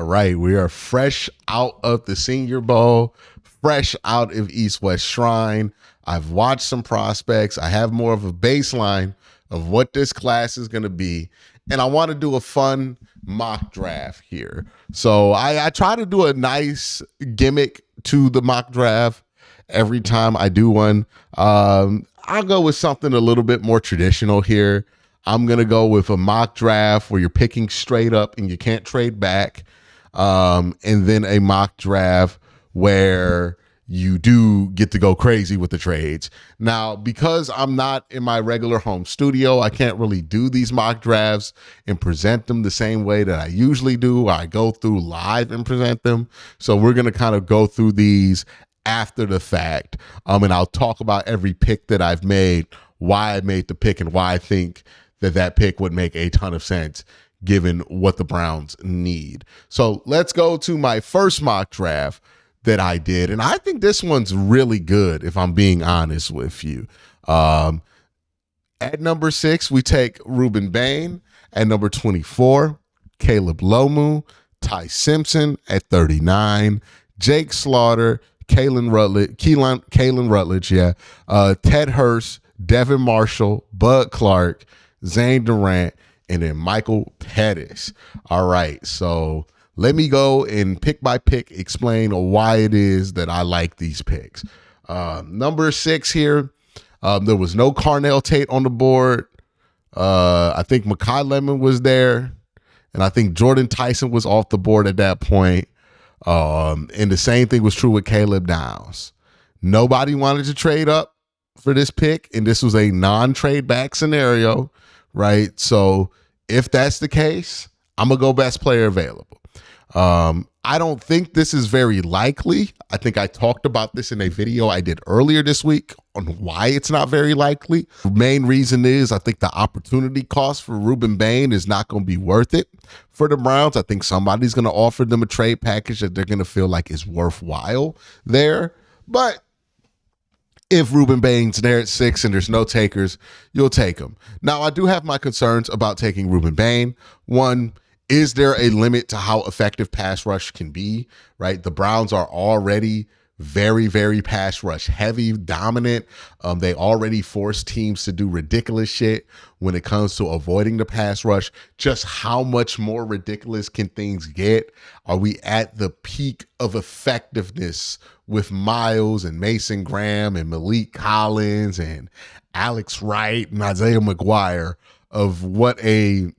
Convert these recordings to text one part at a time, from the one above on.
right. We are fresh out of the Senior Bowl, fresh out of East West Shrine. I've watched some prospects. I have more of a baseline of what this class is going to be. And I want to do a fun mock draft here. So I try to do a nice gimmick to the mock draft every time I do one. I'll go with something a little bit more traditional here. I'm going to go with a mock draft where you're picking straight up and you can't trade back. And then a mock draft where you do get to go crazy with the trades. Now, because I'm not in my regular home studio, I can't really do these mock drafts and present them the same way that I usually do. I go through live and present them. So we're going to kind of go through these after the fact. And I'll talk about every pick that I've made, why I made the pick, and why I think that pick would make a ton of sense given what the Browns need. So let's go to my first mock draft that I did. And I think this one's really good, if I'm being honest with you. At number 6, we take Ruben Bain. At number 24, Caleb Lomu, Ty Simpson at 39, Jake Slaughter, Kalen Rutledge, Ted Hurst, Devin Marshall, Bud Clark, Zane Durant, and then Michael Pettis. All right, so let me go and pick by pick explain why it is that I like these picks. Number 6 here, there was no Carnell Tate on the board. I think Makai Lemon was there, and I think Jordan Tyson was off the board at that point. And the same thing was true with Caleb Downs. Nobody wanted to trade up for this pick, and this was a non-trade back scenario, right? So if that's the case, I'm going to go best player available. I don't think this is very likely. I think I talked about this in a video I did earlier this week on why it's not very likely. The main reason is I think the opportunity cost for Ruben Bain is not going to be worth it for the Browns. I think somebody's going to offer them a trade package that they're going to feel like is worthwhile there. But if Ruben Bain's there at 6 and there's no takers, you'll take him. Now, I do have my concerns about taking Ruben Bain. One, is there a limit to how effective pass rush can be, right? The Browns are already very, very pass rush heavy, dominant. They already force teams to do ridiculous shit when it comes to avoiding the pass rush. Just how much more ridiculous can things get? Are we at the peak of effectiveness with Miles and Mason Graham and Malik Collins and Alex Wright and Isaiah McGuire of what a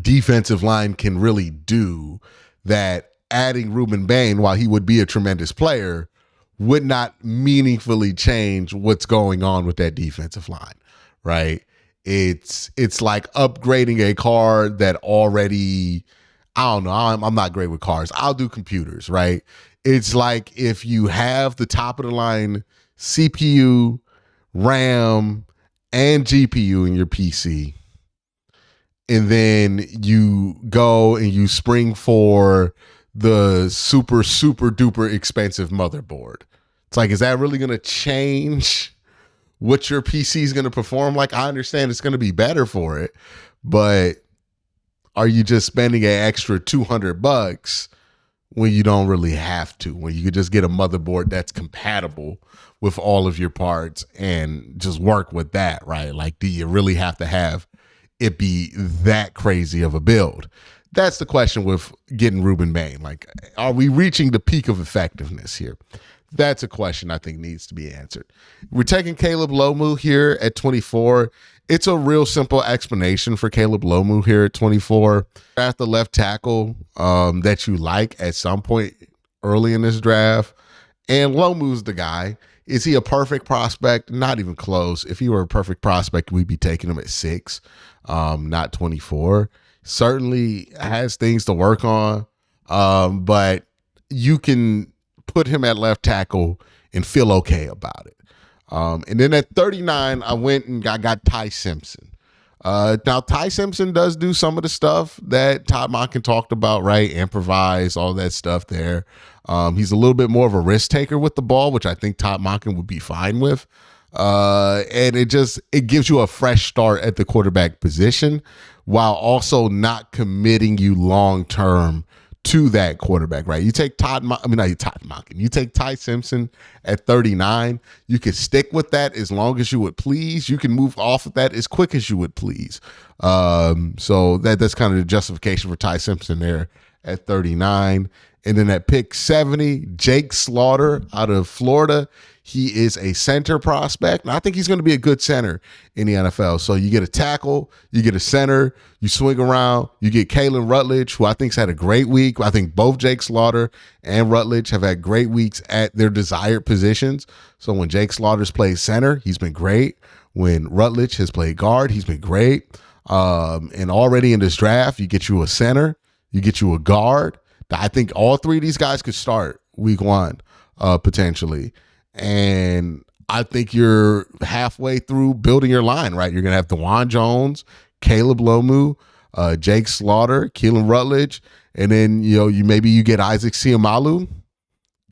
defensive line can really do, that adding Ruben Bain, while he would be a tremendous player, would not meaningfully change what's going on with that defensive line, right? It's like upgrading a car that already, I don't know, I'm not great with cars. I'll do computers, right? It's like if you have the top of the line CPU, RAM, and GPU in your PC, and then you go and you spring for the super, super duper expensive motherboard. It's like, is that really going to change what your PC is going to perform like? I understand it's going to be better for it, but are you just spending an extra $200 when you don't really have to, when you could just get a motherboard that's compatible with all of your parts and just work with that, right? Like, do you really have to have it be that crazy of a build? That's the question with getting Ruben Bain. Like, are we reaching the peak of effectiveness here? That's a question I think needs to be answered. We're taking Caleb Lomu here at 24. It's a real simple explanation for Caleb Lomu here at 24. At the left tackle that you like at some point early in this draft, and Lomu's the guy. Is he a perfect prospect? Not even close. If he were a perfect prospect, we'd be taking him at 6, not 24. Certainly has things to work on, but you can put him at left tackle and feel okay about it. And then at 39, I went and I got Ty Simpson. Now, Ty Simpson does do some of the stuff that Todd Monken talked about, right? Improvise, all that stuff there. He's a little bit more of a risk taker with the ball, which I think Todd Monken would be fine with. And it gives you a fresh start at the quarterback position while also not committing you long-term to that quarterback, right? You take you take Ty Simpson at 39. You can stick with that as long as you would please. You can move off of that as quick as you would please. So that's kind of the justification for Ty Simpson there at 39. And then at pick 70, Jake Slaughter out of Florida. He is a center prospect, and I think he's going to be a good center in the NFL. So you get a tackle, you get a center, you swing around, you get Kalen Rutledge, who I think's had a great week. I think both Jake Slaughter and Rutledge have had great weeks at their desired positions. So when Jake Slaughter's played center, he's been great. When Rutledge has played guard, he's been great. And already in this draft, you get you a center, you get you a guard. I think all three of these guys could start week one, potentially. And I think you're halfway through building your line, right? You're going to have DeJuan Jones, Caleb Lomu, Jake Slaughter, Keelan Rutledge, and then, you get Isaac Siamalu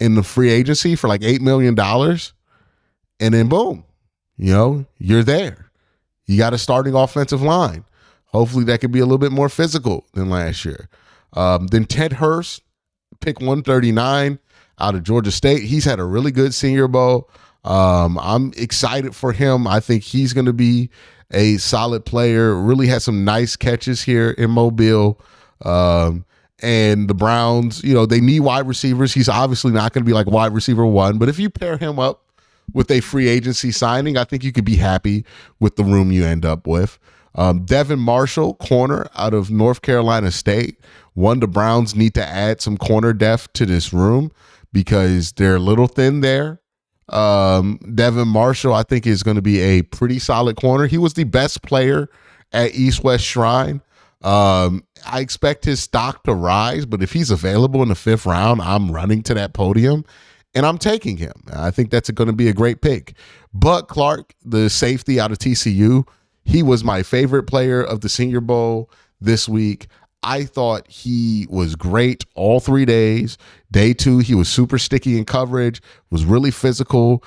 in the free agency for like $8 million. And then boom, you're there. You got a starting offensive line. Hopefully that could be a little bit more physical than last year. Then Ted Hurst, pick 139 out of Georgia State. He's had a really good Senior Bowl. I'm excited for him. I think he's going to be a solid player. Really had some nice catches here in Mobile. And the Browns, they need wide receivers. He's obviously not going to be like wide receiver one, but if you pair him up with a free agency signing, I think you could be happy with the room you end up with. Devin Marshall, corner out of North Carolina State. The Browns need to add some corner depth to this room because they're a little thin there. Devin Marshall, I think, is going to be a pretty solid corner. He was the best player at East West Shrine. I expect his stock to rise, but if he's available in the 5th round, I'm running to that podium and I'm taking him. I think that's going to be a great pick. Bud Clark, the safety out of TCU, he was my favorite player of the Senior Bowl this week. I thought he was great all 3 days. Day 2, he was super sticky in coverage, was really physical.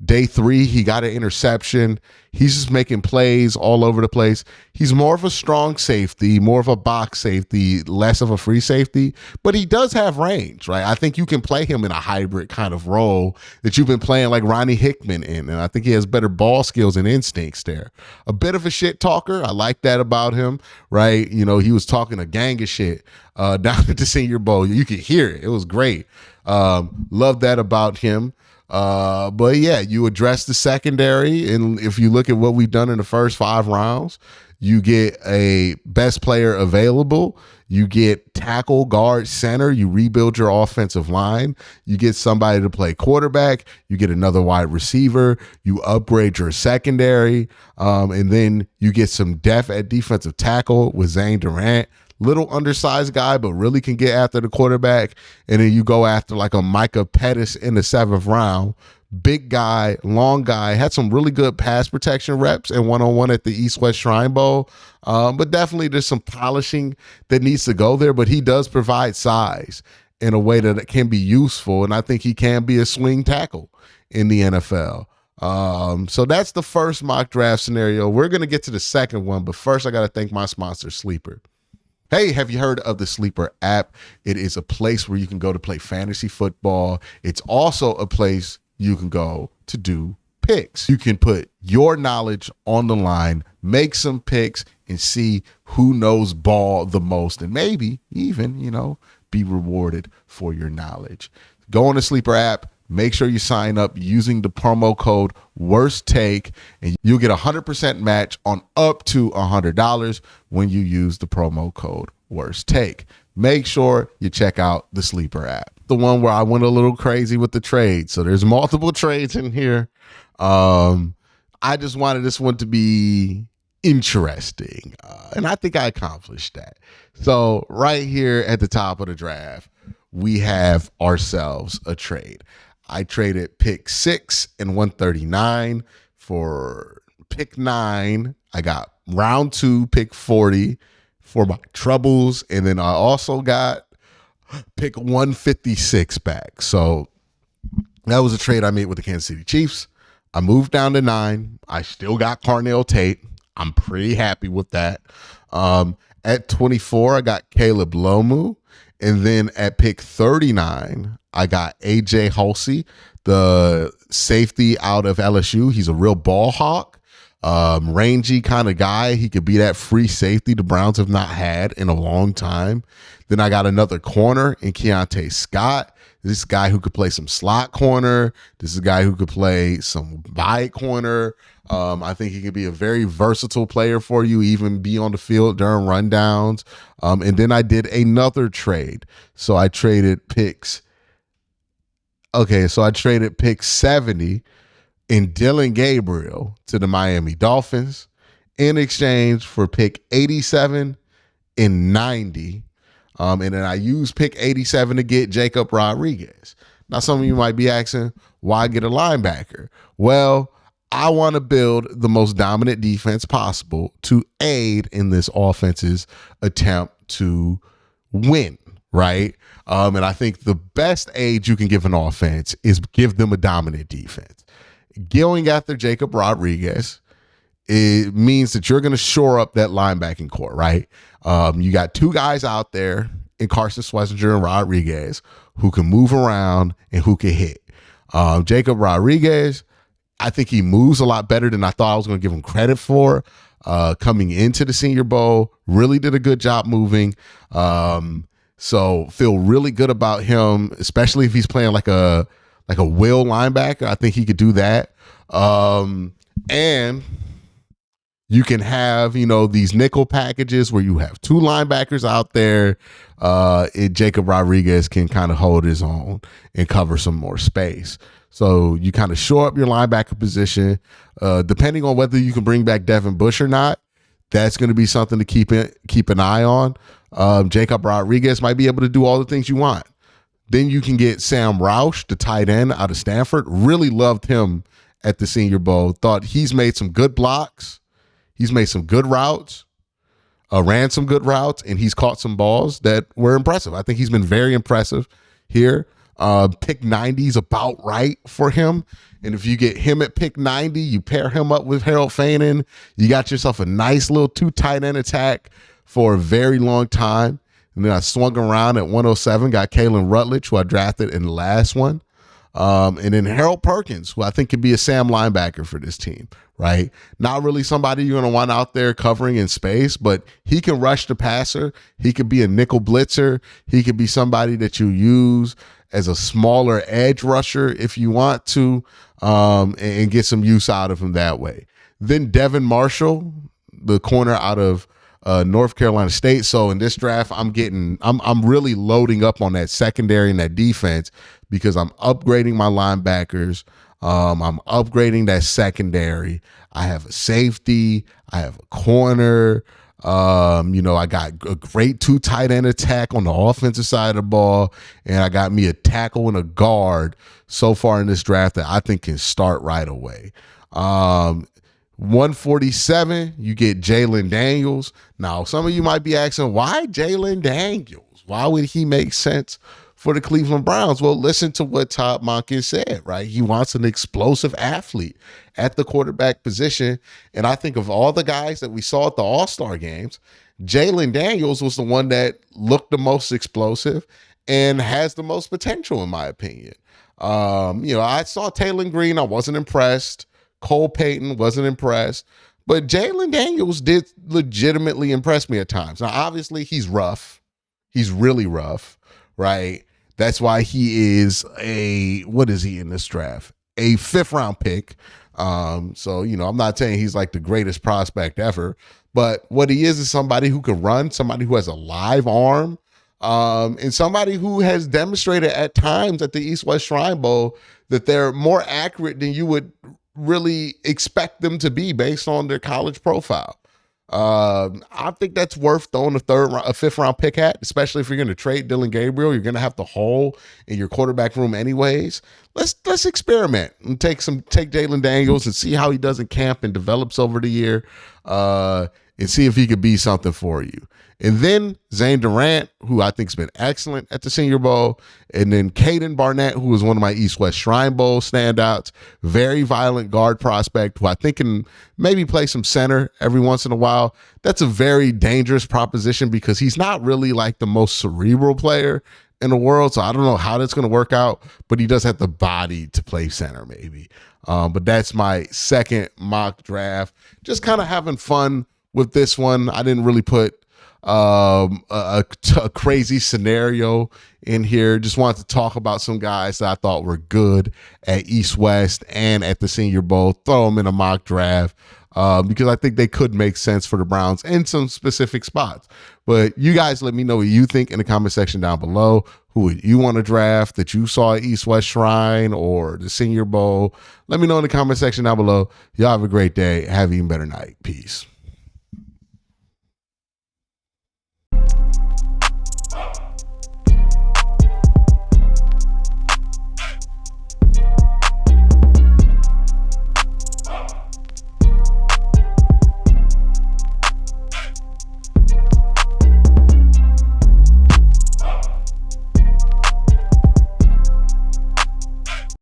Day 3, he got an interception. He's just making plays all over the place. He's more of a strong safety, more of a box safety, less of a free safety, but he does have range, right? I think you can play him in a hybrid kind of role that you've been playing like Ronnie Hickman in, and I think he has better ball skills and instincts there. A bit of a shit talker. I like that about him, right? He was talking a gang of shit down at the Senior Bowl. You could hear it. It was great. Love that about him. But yeah, you address the secondary, and if you look at what we've done in the first 5 rounds, you get a best player available, you get tackle, guard, center, you rebuild your offensive line, you get somebody to play quarterback, you get another wide receiver, you upgrade your secondary, and then you get some depth at defensive tackle with Zane Durant. Little undersized guy, but really can get after the quarterback. And then you go after like a Micah Pettis in the 7th round. Big guy, long guy, had some really good pass protection reps and one-on-one at the East-West Shrine Bowl. But definitely there's some polishing that needs to go there, but he does provide size in a way that it can be useful. And I think he can be a swing tackle in the NFL. So that's the first mock draft scenario. We're going to get to the second one, but first I got to thank my sponsor, Sleeper. Hey, have you heard of the Sleeper app? It is a place where you can go to play fantasy football. It's also a place you can go to do picks. You can put your knowledge on the line, make some picks, and see who knows ball the most, and maybe even, be rewarded for your knowledge. Go on the Sleeper app. Make sure you sign up using the promo code WORSTTAKE, and you'll get a 100% match on up to $100 when you use the promo code WORSTTAKE. Make sure you check out the Sleeper app. The one where I went a little crazy with the trades. So there's multiple trades in here. I just wanted this one to be interesting, and I think I accomplished that. So right here at the top of the draft, we have ourselves a trade. I traded pick 6 and 139 for pick 9. I got round 2, pick 40 for my troubles. And then I also got pick 156 back. So that was a trade I made with the Kansas City Chiefs. I moved down to 9. I still got Carnell Tate. I'm pretty happy with that. At 24, I got Caleb Lomu. And then at pick 39, I got AJ Hulsey, the safety out of LSU. He's a real ball hawk, rangy kind of guy. He could be that free safety the Browns have not had in a long time. Then I got another corner in Keontae Scott. This guy who could play some slot corner. This is a guy who could play some wide corner. I think he could be a very versatile player for you, even be on the field during rundowns. And then I did another trade. So I traded picks. Okay, so I traded pick 70 in Dylan Gabriel to the Miami Dolphins in exchange for pick 87 and 90. And then I used pick 87 to get Jacob Rodriguez. Now, some of you might be asking, why get a linebacker? Well, I want to build the most dominant defense possible to aid in this offense's attempt to win, right? And I think the best aid you can give an offense is give them a dominant defense. Going after Jacob Rodriguez, it means that you're going to shore up that linebacking core, right? You got two guys out there in Carson Schlesinger and Rodriguez who can move around and who can hit. Jacob Rodriguez, I think he moves a lot better than I thought I was going to give him credit for. Coming into the Senior Bowl, really did a good job moving. So feel really good about him, especially if he's playing like a will linebacker. I think he could do that. And you can have, these nickel packages where you have two linebackers out there. Jacob Rodriguez can kind of hold his own and cover some more space. So you kind of shore up your linebacker position. Depending on whether you can bring back Devin Bush or not, that's going to be something to keep an eye on. Jacob Rodriguez might be able to do all the things you want. Then you can get Sam Roush, the tight end out of Stanford. Really loved him at the Senior Bowl. Thought he's made some good blocks. He's made some good routes, ran some good routes, and he's caught some balls that were impressive. I think he's been very impressive here. Pick 90 is about right for him. And if you get him at pick 90, you pair him up with Harold Fanin, you got yourself a nice little two tight end attack for a very long time. And then I swung around at 107, got Kalen Rutledge, who I drafted in the last one. And then Harold Perkins, who I think could be a Sam linebacker for this team, right? Not really somebody you're going to want out there covering in space, but he can rush the passer. He could be a nickel blitzer. He could be somebody that you use as a smaller edge rusher if you want to, and get some use out of him that way. Then Devin Marshall, the corner out of North Carolina State. So in this draft, I'm really loading up on that secondary and that defense because I'm upgrading my linebackers. I'm upgrading that secondary. I have a safety. I have a corner. I got a great two tight end attack on the offensive side of the ball, and I got me a tackle and a guard so far in this draft that I think can start right away. 147, you get Jalen Daniels. Now, some of you might be asking, why Jalen Daniels? Why would he make sense for the Cleveland Browns? Well, listen to what Todd Monken said, right? He wants an explosive athlete at the quarterback position. And I think of all the guys that we saw at the All-Star games, Jalen Daniels was the one that looked the most explosive and has the most potential, in my opinion. I saw Taylor Green. I wasn't impressed. Cole Payton, wasn't impressed. But Jalen Daniels did legitimately impress me at times. Now, obviously, he's rough. He's really rough, right? That's why he is what is he in this draft? A 5th round pick. I'm not saying he's like the greatest prospect ever, but what he is somebody who can run, somebody who has a live arm, and somebody who has demonstrated at times at the East-West Shrine Bowl that they're more accurate than you would really expect them to be based on their college profile. I think that's worth throwing a 5th round pick at, especially if you're going to trade Dylan Gabriel. You're going to have the hole in your quarterback room anyways. Let's experiment and take Jalen Daniels and see how he does in camp and develops over the year. and see if he could be something for you. And then Zane Durant, who I think has been excellent at the Senior Bowl. And then Caden Barnett, who is one of my East-West Shrine Bowl standouts. Very violent guard prospect who I think can maybe play some center every once in a while. That's a very dangerous proposition because he's not really like the most cerebral player in the world. So I don't know how that's going to work out, but he does have the body to play center maybe. But that's my second mock draft. Just kind of having fun with this one. I didn't really put a crazy scenario in here. Just wanted to talk about some guys that I thought were good at East West and at the Senior Bowl. Throw them in a mock draft because I think they could make sense for the Browns in some specific spots. But you guys let me know what you think in the comment section down below. Who you want to draft that you saw at East West Shrine or the Senior Bowl. Let me know in the comment section down below. Y'all have a great day. Have an even better night. Peace.